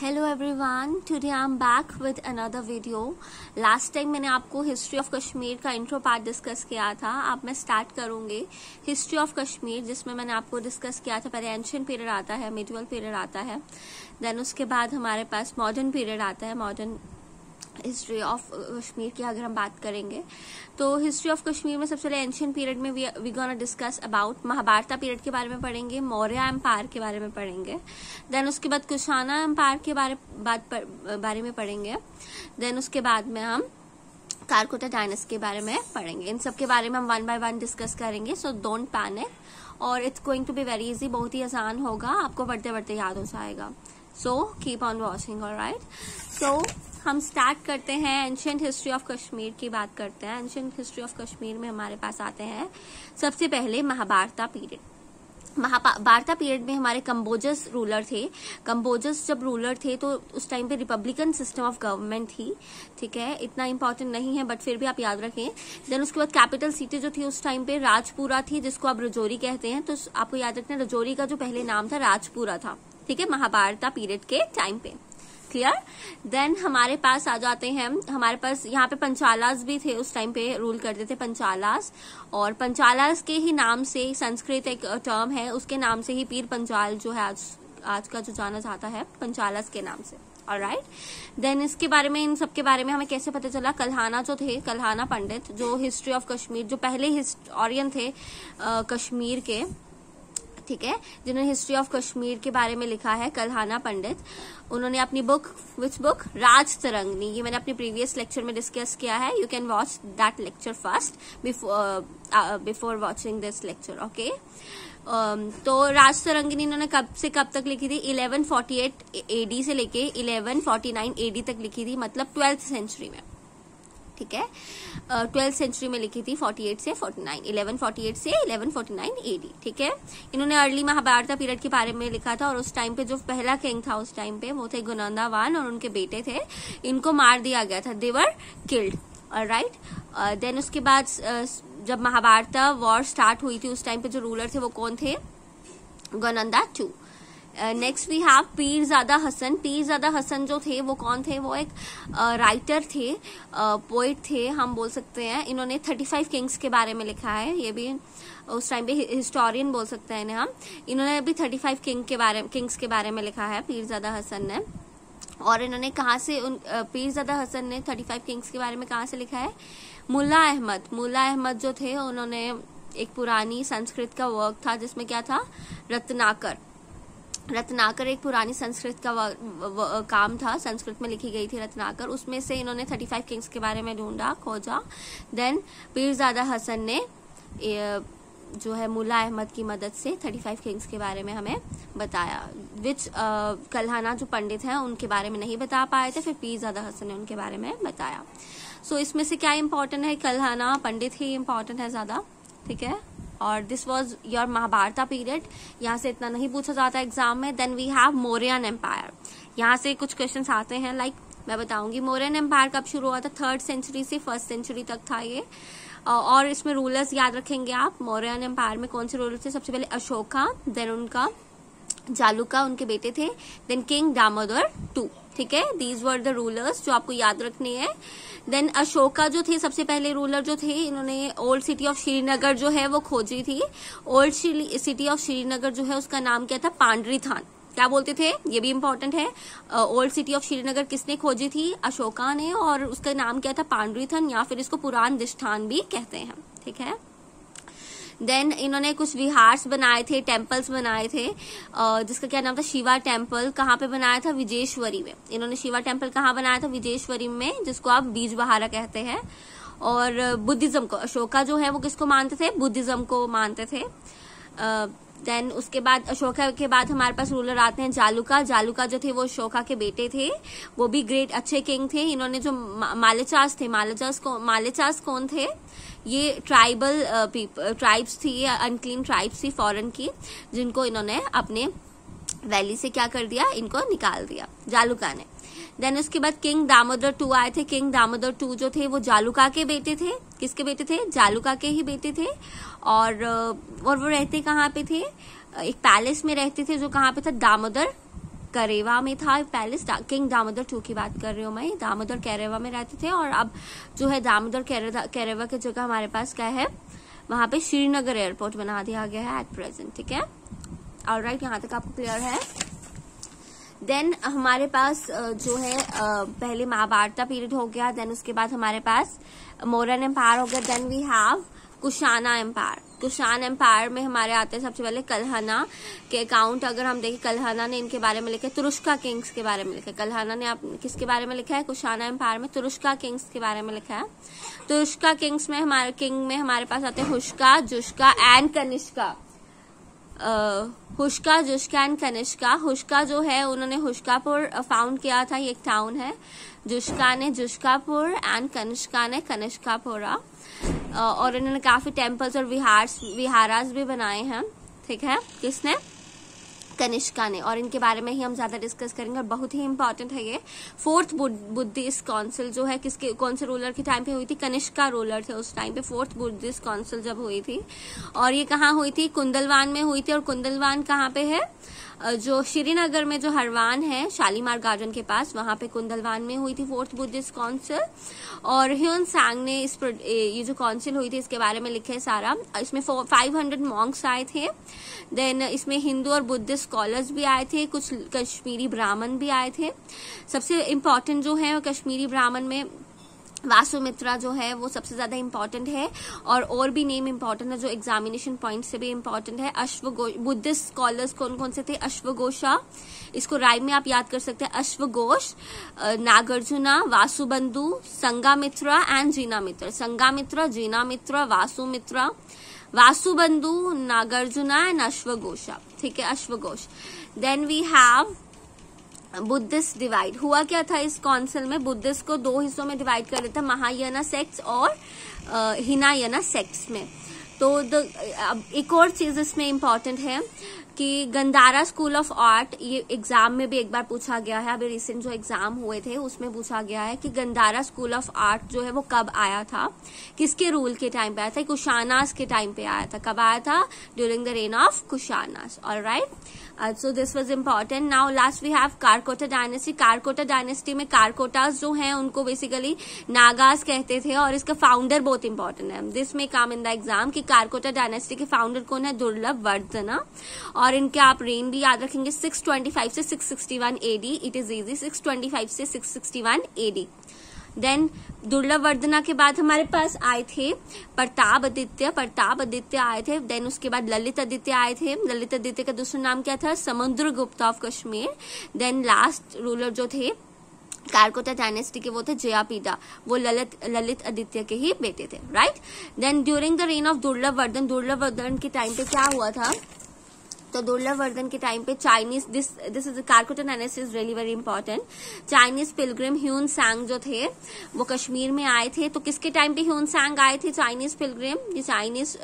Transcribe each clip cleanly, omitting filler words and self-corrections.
Hello everyone, today I am back with another video. Last time मैंने आपको history of Kashmir का intro part discuss किया था। अब मैं स्टार्ट करूंगी हिस्ट्री ऑफ कश्मीर, जिसमें मैंने आपको डिस्कस किया था। पहले एंशिएंट पीरियड आता है, मिडिवल पीरियड आता है, देन उसके बाद हमारे पास मॉडर्न पीरियड आता है। मॉडर्न हिस्ट्री ऑफ कश्मीर की अगर हम बात करेंगे तो हिस्ट्री ऑफ कश्मीर में सबसे पहले एंशिएंट पीरियड में we gonna discuss about Mahabharata period के बारे में पढ़ेंगे, मौर्य एम्पायर के बारे में पढ़ेंगे, देन उसके बाद कुशाना एम्पायर के बारे में पढ़ेंगे, देन उसके बाद में हम कारकोटा डायनेस्टी के बारे में पढ़ेंगे। इन सब के बारे में हम वन बाय वन डिस्कस करेंगे, सो डोंट पैनिक और it's going to be very easy. बहुत ही आसान होगा, आपको पढ़ते पढ़ते याद हो जाएगा। So keep on watching, alright. So हम स्टार्ट करते हैं एंशिएंट हिस्ट्री ऑफ कश्मीर की बात करते हैं। एंशिएंट हिस्ट्री ऑफ कश्मीर में हमारे पास आते हैं सबसे पहले महाभारत पीरियड। महाभारत पीरियड में हमारे कंबोजस रूलर थे। कंबोजस जब रूलर थे तो उस टाइम पे रिपब्लिकन सिस्टम ऑफ गवर्नमेंट थी, ठीक है। इतना इंपॉर्टेंट नहीं है बट फिर भी आप याद रखें। देन उसके बाद कैपिटल सिटी जो थी उस टाइम पे राजपुरा थी, जिसको आप रजौरी कहते हैं। तो आपको याद रखना रजौरी का जो पहले नाम था राजपुरा था, ठीक है, महाभारत पीरियड के टाइम पे। क्लियर। देन हमारे पास आ जाते हैं, हमारे पास यहाँ पे पंचालास भी थे, उस टाइम पे रूल करते थे पंचालास। और पंचालास के ही नाम से संस्कृत एक टर्म है, उसके नाम से ही पीर पंचाल जो है आज का जो जाना जाता है पंचालास के नाम से। ऑलराइट। देन इसके बारे में, इन सब के बारे में हमें कैसे पता चला? कल्हाना जो थे, कल्हाना पंडित जो हिस्ट्री ऑफ कश्मीर, जो पहले हिस्टोरियन थे कश्मीर के, ठीक है, जिन्होंने हिस्ट्री ऑफ कश्मीर के बारे में लिखा है, कल्हाना पंडित। उन्होंने अपनी बुक, विच बुक? राज तरंगिणी। ये मैंने अपने प्रीवियस लेक्चर में डिस्कस किया है। You can watch that lecture first before watching this lecture, okay. तो राज तरंगिणी इन्होंने कब से कब तक लिखी थी? 1148 एडी से लेके 1149 एडी तक लिखी थी, मतलब 12th सेंचुरी में, ठीक है। 12th सेंचुरी में लिखी थी, 48 से 49, 1148 से 1149 एडी, ठीक है। इन्होंने अर्ली महाभारत पीरियड के बारे में लिखा था। और उस टाइम पे जो पहला किंग था उस टाइम पे वो थे गुनंदा वन, और उनके बेटे थे, इनको मार दिया गया था, दे वर किल्ड। ऑलराइट। देन उसके बाद जब महाभारत वॉर स्टार्ट हुई थी उस टाइम पे जो रूलर थे वो कौन थे? Gonanda two. Next we have Pirzada Hasan. Pirzada Hasan जो थे वो कौन थे? वो एक राइटर थे, पोइट थे, हम बोल सकते हैं। इन्होंने 35 किंग्स के बारे में लिखा है। ये भी उस टाइम पे हिस्टोरियन बोल सकते हैं इन्हें हम। इन्होंने भी 35 किंग्स के बारे में लिखा है पीरजादा हसन ने। और इन्होंने कहाँ से, पीरजादा हसन ने 35 किंग्स के बारे में कहाँ से लिखा है? मुल्ला अहमद जो थे, उन्होंने एक पुरानी संस्कृत का वर्क था जिसमें क्या था? रत्नाकर एक पुरानी संस्कृत का काम था, संस्कृत में लिखी गई थी रत्नाकर। उसमें से इन्होंने 35 किंग्स के बारे में ढूंढा, खोजा। देन पीरजादा हसन ने जो है मुल्ला अहमद की मदद से 35 किंग्स के बारे में हमें बताया, विच कल्हाना जो पंडित हैं उनके बारे में नहीं बता पाए थे, फिर पीरजादा हसन ने उनके बारे में बताया। सो इसमें से क्या इंपॉर्टेंट है? कल्हाना पंडित ही इंपॉर्टेंट है ज्यादा, ठीक है। और this was your Mahabharata period. यहाँ से इतना नहीं पूछा जाता एग्जाम में। Then we have Mauryan empire. यहाँ से कुछ क्वेश्चंस आते हैं, लाइक मैं बताऊंगी मौर्यन एम्पायर कब शुरू हुआ था? 3rd सेंचुरी से 1st सेंचुरी तक था ये। और इसमें रूलर्स याद रखेंगे आप। मौर्यन एम्पायर में कौन से रूलर थे? सबसे पहले अशोका, देन उनका जालुका, उनके बेटे थे, देन किंग दामोदर 2, ठीक है। दीज वर द रूलर्स जो आपको याद रखने हैं। देन अशोका जो थे सबसे पहले रूलर जो थे, इन्होंने ओल्ड सिटी ऑफ श्रीनगर जो है वो खोजी थी। ओल्ड सिटी ऑफ श्रीनगर जो है उसका नाम क्या था? पांडरीथान। क्या बोलते थे? ये भी इंपॉर्टेंट है। ओल्ड सिटी ऑफ श्रीनगर किसने खोजी थी? अशोका ने, और उसका नाम क्या था? पांडरीथान, या फिर इसको पुराण दिष्ठान भी कहते हैं, ठीक है। देन इन्होंने कुछ विहार्स बनाए थे, टेम्पल्स बनाए थे, जिसका क्या नाम था? शिवा टेम्पल। कहाँ पे बनाया था? विजेश्वरी में। इन्होंने शिवा टेम्पल कहाँ बनाया था? विजेश्वरी में, जिसको आप बीजबहारा कहते हैं। और बुद्धिज्म को, अशोका जो है वो किसको मानते थे? बुद्धिज्म को मानते थे। देन उसके बाद अशोका के बाद हमारे पास रूलर आते हैं जालुका। जालुका जो थे वो अशोका के बेटे थे, वो भी ग्रेट अच्छे किंग थे। इन्होंने जो मालेचास थे, मालेचास कौन थे? ये ट्राइबल ट्राइब्स थी, अनक्लीन ट्राइब्स थी फॉरेन की, जिनको इन्होंने अपने वैली से क्या कर दिया? इनको निकाल दिया जालुका ने। देन उसके बाद किंग दामोदर 2 आए थे। किंग दामोदर 2 जो थे वो जालुका के बेटे थे। किसके बेटे थे? जालुका के ही बेटे थे। और वो रहते कहाँ पे थे? एक पैलेस में रहते थे जो कहाँ पे था? दामोदर करेवा में था पैलेस। किंग दामोदर 2 की बात कर रही हूँ मैं। दामोदर करेवा में रहते थे और अब जो है दामोदर करेवा की जगह हमारे पास क्या है, वहां पे श्रीनगर एयरपोर्ट बना दिया गया है एट प्रेजेंट। ठीक है, ऑलराइट, यहाँ तक आपको क्लियर है। देन हमारे पास जो है पहले महाभारत पीरियड हो गया, देन उसके बाद हमारे पास मौर्यन एम्पायर हो गया, then we have Kushana empire. Kushan empire में हमारे आते हैं सबसे पहले कल्हना के अकाउंट। अगर हम देखें, कल्हना ने इनके बारे में लिखा है, तुरुष्का किंग्स के बारे में लिखा है। कल्हना ने किसके बारे में लिखा है? कुशाना एम्पायर में तुरुष्का किंग्स के बारे में लिखा है। तुरुष्का किंग्स में हमारे पास आते हैं हुष्का, जुष्का एंड कनिष्का। हुष्का, जुष्का एंड कनिष्का। हुष्का जो है उन्होंने हुष्कापुर फाउंड किया था, ये एक टाउन है। जुष्का ने जुष्कापुर एंड कनिष्का ने कनिष्कापुरा। और इन्होंने काफी टेम्पल्स और विहारास भी बनाए हैं। ठीक है, किसने? कनिष्का ने। और इनके बारे में ही हम ज्यादा डिस्कस करेंगे और बहुत ही इंपॉर्टेंट है ये। 4th बुद्धिस्ट काउंसिल जो है कौन से रूलर के टाइम पे हुई थी? कनिष्का रूलर थे उस टाइम पे। 4th बुद्धिस्ट काउंसिल जब हुई थी, और ये कहाँ हुई थी? कुंदलवान में हुई थी। और कुंदलवान कहाँ पे है? जो श्रीनगर में जो हरवान है, शालीमार गार्डन के पास, वहां पे कुंदलवान में हुई थी 4th बुद्धिस्ट काउंसिल। और ह्यून सांग ने ये जो काउंसिल हुई थी इसके बारे में लिखे है सारा। इसमें 500 मॉन्क्स आए थे। देन इसमें हिंदू और बुद्धिस्ट स्कॉलर्स भी आए थे, कुछ कश्मीरी ब्राह्मण भी आए थे। सबसे इम्पोर्टेंट जो है कश्मीरी ब्राह्मण में वासुमित्रा जो है वो सबसे ज्यादा इम्पोर्टेंट है। और भी नेम इम्पोर्टेंट है जो एग्जामिनेशन पॉइंट से भी इम्पोर्टेंट है। अश्वघोष, बुद्धिस्ट स्कॉलर्स कौन कौन से थे? अश्वघोषा, इसको राइम में आप याद कर सकते हैं। अश्वघोष, नागार्जुना, वासुबंधु, संघामित्रा एंड जीनामित्र। संघामित्रा, जीनामित्र, वासुमित्रा, वासुबंधु, नागार्जुना एंड अश्वघोषा। ठीक है, अश्वघोष। Then we have Buddhist divide. हुआ क्या था इस काउंसिल में? बुद्धिस्ट को 2 हिस्सों में डिवाइड कर देता, महायाना सेक्ट्स और हिनायाना सेक्ट्स में। तो अब एक और चीज इसमें इम्पोर्टेंट है कि गंधारा स्कूल ऑफ आर्ट, ये एग्जाम में भी एक बार पूछा गया है। अभी रिसेंट जो एग्जाम हुए थे उसमें पूछा गया है कि गंधारा स्कूल ऑफ आर्ट जो है वो कब आया था, किसके रूल के टाइम पे आया था? कुशानास के टाइम पे आया था। कब आया था? During the reign of Kushanas. Alright, so this was important. Now last we have Karkota dynasty. Karkota dynasty में कारकोटास जो हैं उनको बेसिकली नागास कहते थे, और इसका फाउंडर बहुत इंपॉर्टेंट है। दिस में कम इन द एग्जाम कि कारकोटा डायनेस्टी के फाउंडर कौन है? दुर्लभ वर्धना। और इनके आप रेन भी याद रखेंगे, 625 से 661 एडी। इट इज इजी, 625 से 661 एडी। देन दुर्लभ वर्धना के बाद हमारे पास आए थे प्रताप आदित्य आए थे। देन उसके बाद ललित आदित्य आए थे। ललित आदित्य का दूसरा नाम क्या था? Samudragupta of Kashmir. Then last ruler जो थे कारकोटा डायनेस्टी के वो थे जयापीदा, वो ललित आदित्य के ही बेटे थे। Right. Then during the reign of Durlabh Vardhan के टाइम पे क्या हुआ था? तो दुर्लभ वर्धन के टाइम पे Chinese, this is Karkota dynasty is really very important. Chinese Pilgrim Hyun सांग जो थे वो कश्मीर में आए थे। तो किसके टाइम पे ह्यून सांग आए थे? चाइनीज पिलग्रिम, ये चाइनीज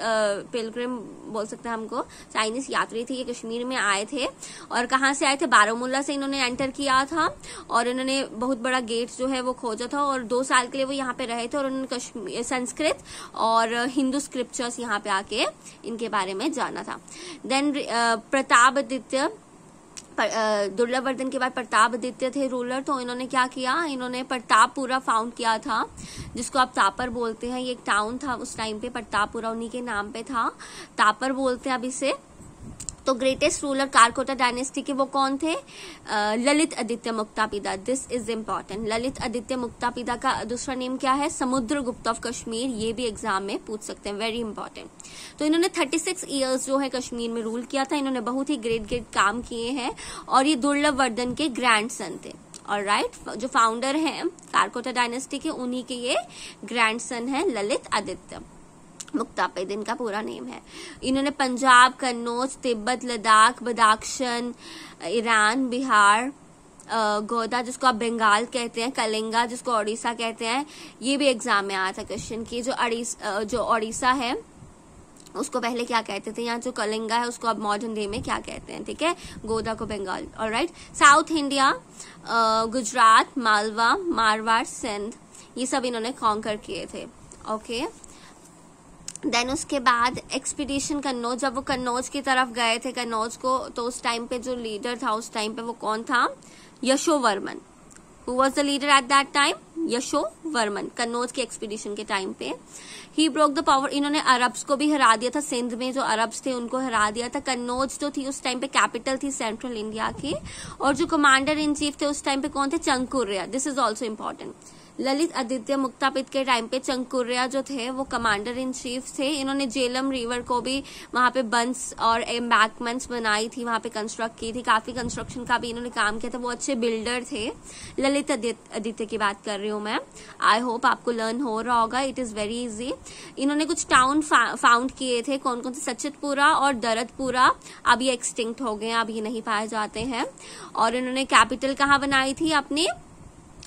पिलग्रिम बोल सकते हैं हमको, चाइनीज यात्री थे, ये कश्मीर में आए थे। और कहाँ से आए थे? बारामूला से इन्होंने एंटर किया था, और इन्होंने बहुत बड़ा गेट जो है वो खोजा था, और 2 साल के लिए वो यहाँ पे रहे थे। और उन्होंने संस्कृत और हिंदू स्क्रिप्चर्स यहाँ पे आके इनके बारे में जाना था। देन प्रताप आदित्य, दुर्लभ वर्धन के बाद प्रताप आदित्य थे रूलर। तो इन्होंने क्या किया? इन्होंने प्रतापपुरा फाउंड किया था, जिसको आप तापर बोलते हैं। ये एक टाउन था उस टाइम पे, प्रतापपुरा उन्हीं के नाम पे था, तापर बोलते हैं अब इसे। तो ग्रेटेस्ट रूलर कारकोटा डायनेस्टी के वो कौन थे? Lalit Aditya Muktapida. This is important. Lalit Aditya Muktapida का दूसरा नेम क्या है? समुद्रगुप्त ऑफ कश्मीर। ये भी एग्जाम में पूछ सकते हैं, वेरी इंपॉर्टेंट। तो इन्होंने 36 ईयर्स जो है कश्मीर में रूल किया था। इन्होंने बहुत ही ग्रेट काम किए हैं, और ये दुर्लभ वर्धन के ग्रैंडसन थे। ऑलराइट, जो फाउंडर हैं कारकोटा डायनेस्टी के, उन्हीं के ये ग्रैंडसन है ललित आदित्य मुक्तापिद, इनका पूरा नेम है। इन्होंने पंजाब, कन्नौज, तिब्बत, लद्दाख, बदाख्शन, ईरान, बिहार, गोदा जिसको आप बंगाल कहते हैं, कलिंगा जिसको ओडिशा कहते हैं, ये भी एग्जाम में आया था क्वेश्चन की। जो ओडिशा है उसको पहले क्या कहते थे, यहाँ जो कलिंगा है उसको अब मॉडर्न डे में क्या कहते हैं? ठीक है, गोदा को Bengal. Alright. South India, Gujarat, Malwa, Marwar, Sindh, ये सब इन्होंने कॉन्कर किए थे। ओके। देन उसके बाद एक्सपीडिशन कन्नौज, जब वो कन्नौज की तरफ गए थे कन्नौज को, तो उस टाइम पे जो लीडर था उस टाइम पे वो कौन था? Yashovarman. Who was the leader at that time? Yashovarman, Kannauj के एक्सपीडिशन के टाइम पे। ही ब्रोक द पावर, इन्होंने अरब्स को भी हरा दिया था, सिंध में जो अरब्स थे उनको हरा दिया था। कन्नौज जो थी उस टाइम पे कैपिटल थी सेंट्रल इंडिया की, और जो कमांडर इन चीफ थे उस टाइम पे कौन थे? Chankurya. This is also important. Lalit Aditya Muktapida के टाइम पे चंकुर्या जो थे वो कमांडर इन चीफ थे। इन्होंने झेलम रिवर को भी वहां पे बंस और एम्बैंकमेंट्स बनाई थी, वहां पे कंस्ट्रक्ट की थी, काफी कंस्ट्रक्शन का भी इन्होंने काम किया था, वो अच्छे बिल्डर थे। ललित आदित्य की बात कर रही हूँ मैं। आई होप आपको लर्न हो रहा होगा, इट इज वेरी इजी। इन्होंने कुछ टाउन फाउंड किए थे, कौन कौन से? सचितपुरा और दरदपुरा, अब ये एक्सटिंक्ट हो गए, अब ये नहीं पाए जाते हैं। और इन्होंने कैपिटल कहाँ बनाई थी? अपनी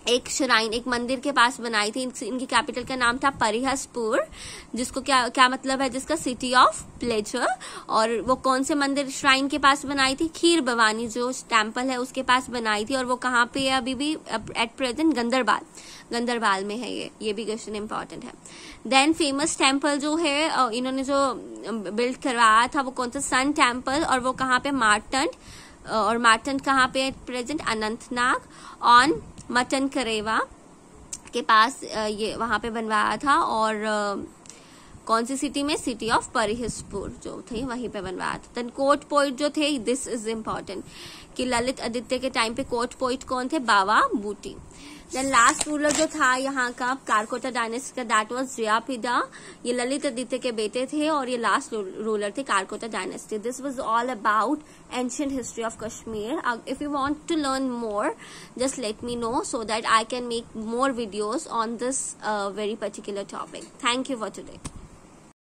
एक श्राइन, एक मंदिर के पास बनाई थी। इनकी कैपिटल का नाम था परिहसपुर, जिसको क्या मतलब है? जिसका सिटी ऑफ प्लेजर। और वो कौन से मंदिर श्राइन के पास बनाई थी? खीर भवानी जो टेम्पल है उसके पास बनाई थी। और वो कहाँ पे है अभी भी? एट प्रेजेंट गंदरबाल में है। ये भी क्वेश्चन इंपॉर्टेंट है। देन फेमस टेम्पल जो है इन्होंने जो बिल्ड करवाया था वो कौन सा? Sun temple. और वो कहाँ पे? मार्टंड। और मार्टंड कहाँ पे? At present Anantnag on Mattan Karewa के पास ये वहां पे बनवाया था। और कौन सी सिटी में? सिटी ऑफ परिहसपुर जो थे वहीं पे बनवाया था। देन कोर्ट पोइट जो थे, दिस इज इम्पोर्टेंट, कि ललित आदित्य के टाइम पे कोर्ट पोइट कौन थे? बावा बूटी। देन लास्ट रूलर जो था यहाँ का कारकोटा डायनेस्टी का, दैट वाज जयापिदा। ये ललित आदित्य के बेटे थे और ये लास्ट रूलर थे Karkota dynasty. This was all about ancient history of Kashmir. If you want to learn more, just let me know so that I can make more videos on this very particular topic. Thank you for today.